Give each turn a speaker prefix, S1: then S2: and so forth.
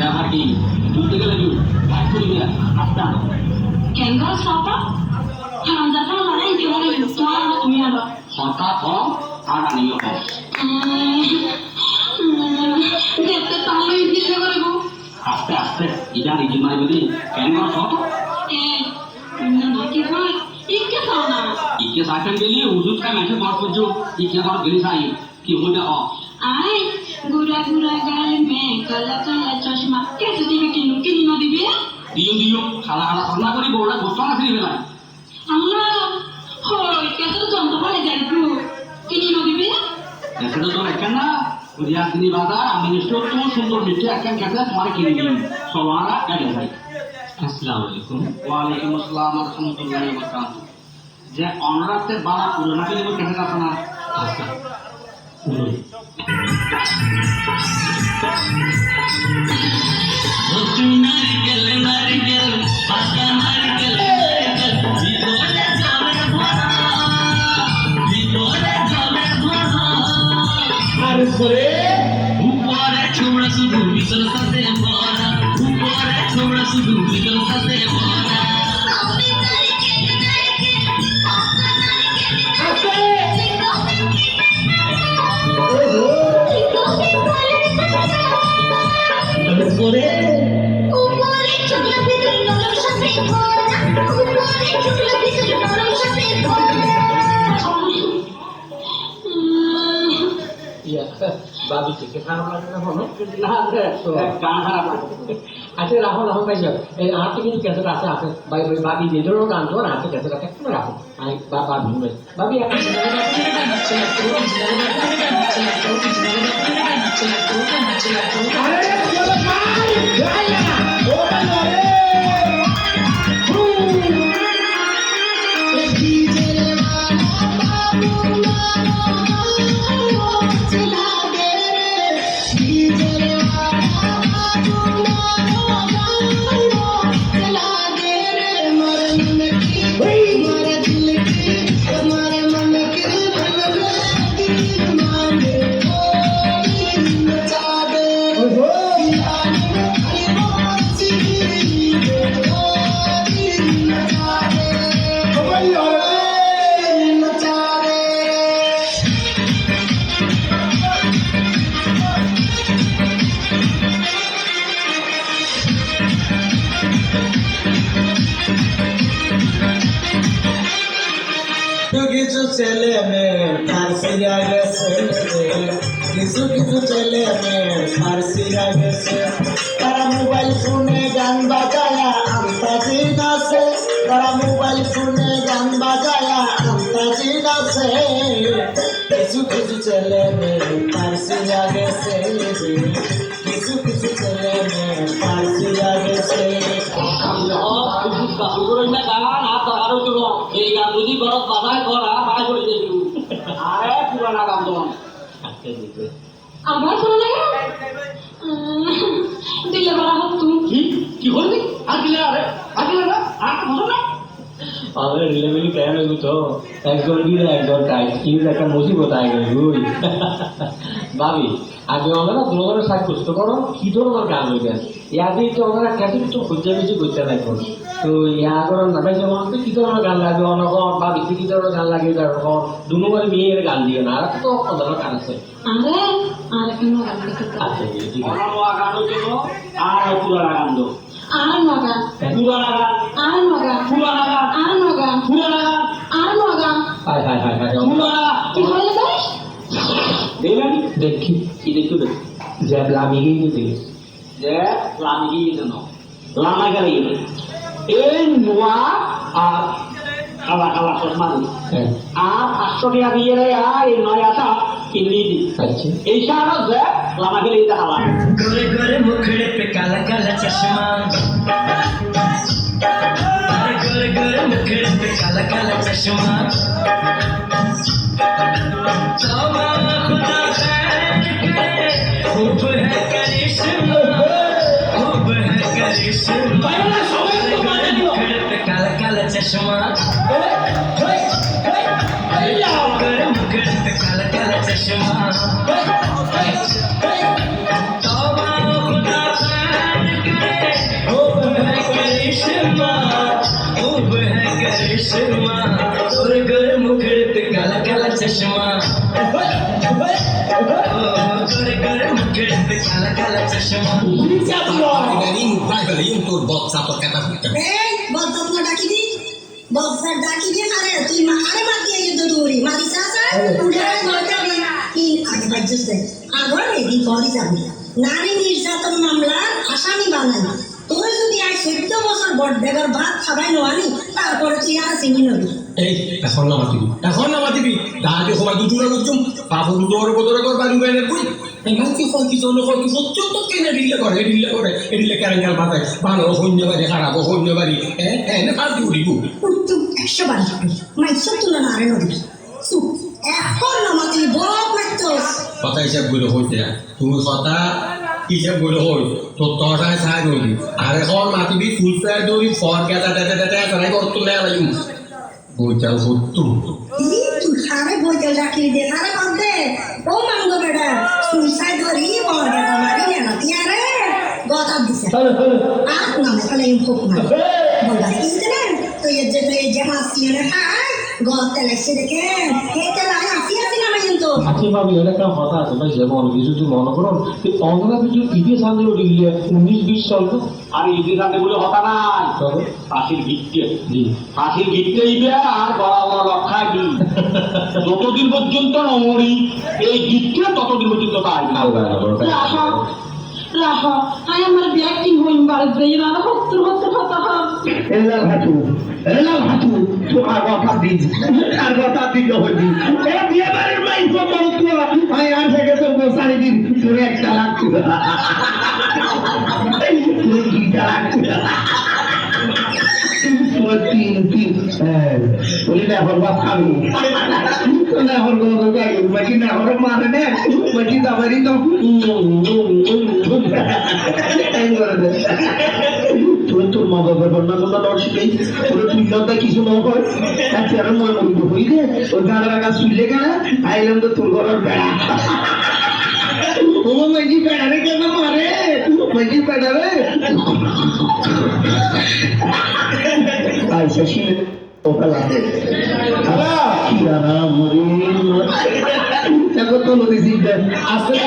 S1: দেখা কি ঘুরতে গেলে কি ভাগ করি না আস্তে
S2: Kenapa siapa? Jangan jangan mana yang jual itu semua তুমি আলো
S1: হঠাৎ হম আর আনিও হম
S2: দেখতে তাহলে ইচ্ছে করে গো
S1: আস্তে আস্তে ইটা রিজি মারি বলি কেন হতো
S2: নাকি ভাই ইকে খাও না
S1: ইকে সাইকেল গেলি উজুত কা মেছে বড় পুজো ইকে বড় গেলি সাই কি হইটা হ
S2: আই গুড়া গুড়া গাল মে কালা কালা চশমা কেটে দিবে কিনু কিনো দিবে
S1: দিও দিও খালা খালা সন্না করি বড়া গোস্ত না দিবে না
S2: আল্লাহ হই কেটে যন্ত্র বলে যাই গো কিনো দিবে
S1: এসে তো একখান না কুরিয়া দিনি বাজার আমি নিশ্চয় তো সুন্দর মিষ্টি একখান খেতে তোমার কিনে দিন সবারা গাড়ি ভাই আসসালামু আলাইকুম ওয়া আলাইকুম আসসালাম ওয়া রাহমাতুল্লাহি ওয়া বারাকাতুহু যে অনরাতে বালা পুরোনা কিনে খেতে আছে না আচ্ছা নারকেল নারকেল পাতা নারকেল ভিতরে জলে ভরা ভিতরে জলে ভরা আর উপরে ছোড়া শুধু ভিতর সাথে ভরা উপরে ছোড়া শুধু ভিতর সাথে ভরা উপরে
S3: উপরে চুগলা ভিতরে নরম সাথে ভরা উপরে চুগলা ভিতরে নরম সাথে ভরা
S4: বাবি থেকে খারাপ লাগে না হলো
S1: না গান খারাপ লাগে
S4: আচ্ছা রাখো রাখো ভাই এই আটটা কিন্তু ক্যাসেট আছে আছে ভাই ভাই বাবি যে ধরো গান তো আছে ক্যাসেট আছে একটু রাখো আমি বাবা শুনবে বাবি এখন
S5: কিছু ছেলে মেয়ে ফার্সিরা গেছে কিছু কিছু ছেলে মেয়ে ফার্সিরা গেছে তারা মোবাইল ফোনে গান বাজায়া আন্তাজি নাচে তারা মোবাইল ফোনে গান বাজায়া আন্তাজি নাচে কিছু কিছু ছেলে মেয়ে ফার্সিরা গেছে কিছু কিছু ছেলে মেয়ে ফার্সিরা গেছে
S1: এই গান যদি ঘরত বাজায় করা বাই করে দিবি আরে পুরানা গান তো
S2: আবার শোনা লাগে দিলে বলা হোক তুমি
S1: কি কি হলি আগলে আরে আগলে না আর বলো না
S4: আমাদের রিলেভেলি কেন হইব তো একজন দিলে একজন টাইট কিন্তু একটা মুসিবত আয় গেল বুঝ ভাবি আগে ওনারা দুজনের সাথে কষ্ট করো কি ধরনের গান হইবেন ইয়াদি তো ওনারা ক্যাসেট তো খুঁজে বেশি করতে লাগবে তো ইয়া করেন না ভাই যেমন কি ধরনের গান লাগবে অনগর ভাবি কি ধরনের গান লাগে তারপর দুনুবার মেয়ের গান দিয়ে না আর তো অন্য গান আছে
S2: আরে আর কেন গান লিখতে
S4: আচ্ছা ঠিক আছে
S1: আমার গান হইলো আর পুরানা গান দো
S2: আর নগা
S1: পুরানা গান
S2: আর নগা
S1: পুরানা গান
S2: আর নগা
S1: পুরানা গান
S2: আর নগা
S4: হায় হায় হায় হায়
S1: পুরানা
S2: কি হলো ভাই
S1: দেখলেন
S4: দেখি
S1: কি দেখতে দেখ
S4: যে আমি গিয়ে
S1: যে লামি গিয়ে যেন লামা গেলে এই নোয়া আর কালা কালা চশমা
S4: হ্যাঁ
S1: আর 500 টাকা দিয়ে রে আর এই নয়াটা কিনে দি
S4: আচ্ছা
S1: এই সারা যে লামা গেলে এটা হালা
S5: गोरे गोरे मुखड़े पे काला काला चश्मा गोरे गोरे मुखड़े पे काला काला चश्मा तौबा खुदा खैर करे खूब है करिश्मा खूब है करिश्मा गोरे गोरे मुखड़े पे काला काला चश्मा गोरे मुखड़े पे काला काला चश्मा तौबा खुदा खैर चश्मा गोरे गोरे मुखड़े पे काला काला चश्मा
S6: তোর বক্সা তোর কথা
S3: এই বলতো না ডাকি দি বক্সা ডাকি দি আরে তুই আরে মার দিয়ে যুদ্ধ দৌড়ি মারি সাসা উড়ারে মজা দি কি আগে বাজছে আগর এই পরি যাবি নারী নির্যাতন মামলার আসামি বানাই তোর যদি আজ 14 বছর বড় বেগর ভাত খাবাই নোয়ানি তারপরে তুই আর চিনি নবি
S6: এই এখন না মাতিবি দাঁড়াতে সময় দুটো করছুম পাপু দুটো ওর বদলে কর বাড়ি বাইরে কই এখান থেকে ফল কি চলো কর কি সত্য তো কেন রিলে করে এডিলে ক্যারেঙ্গাল বাতায় ভালো হইন্য বাড়ি খারাপ হইন্য বাড়ি হ্যাঁ না ফাল দিবি
S3: তুই 100 বার মাইসব তুলনা আরে নবি সুপ এখন না মাতি বড় মাইতস
S6: কথা হিসাব গুলো হইতে না তুমি কথা হিসাব গুলো হই তো তোরাই সাহায্য করবি আর এখন মাতিবি ফুল ফ্রাই দৌড়ি ফর গেটা তারাই করতো না লাগি বইটাও সত্য
S3: তুই খারে বইতে রাখি দে খারে করতে ও মাঙ্গো বেটা সুইসাইড করি বড় বেটা মারি না তিয়ারে গতা দিছে আপ না মানে ইনফো না বলা কি না তো এই যে হাসি না হ্যাঁ গতা লাগছে দেখে হেতে লাই হাসি না কিন্তু
S4: আচ্ছা ভাবি এটা একটা কথা আছে ভাই যেমন কিছু মনে করুন অন্ধরা কিছু ইতিহাস সামনে উঠে গেলে 19-20 সাল তো
S1: আর ইতি সাথে বলে হতা নাই ফাঁসির গিট্টে
S4: জি
S1: ফাঁসির গিট্টে ইবে আর গলা গলা রক্ষা কি যতদিন পর্যন্ত নমরি এই গিট্টে ততদিন পর্যন্ত তাই
S2: রাহা রাহা আই আমার ব্যাটিং হইন বার দেই না হত্তর হতা
S7: এলাল হাতু তোমার কথা দিন আর কথা দিতে হইনি এ বিয়ে বাড়ির মাইক বলতো আমি আর থেকে তো বসারি দিন তোর একটা লাগতো তোর দুইটা লাগতো তোর তিন বলি না হর বাপ খাবি না হর গো গাই বাকি না হর মারে না বাকি দাবারি তো তোর মা বাবার বন্যা বন্যা লড় শিখাই তোর তুই লতা কিছু না হয় আর তেরো মনে মরিত হইলে ওর গাড়া গাছ শুনলে কেন আইলাম তো তোর ঘরের বেড়া ও মাইজি বেড়া রে কেন মারে মাইজি বেড়া রে আচ্ছা শিলে ওকা লাগে কি রানা মরে এখন তো নদী আসলে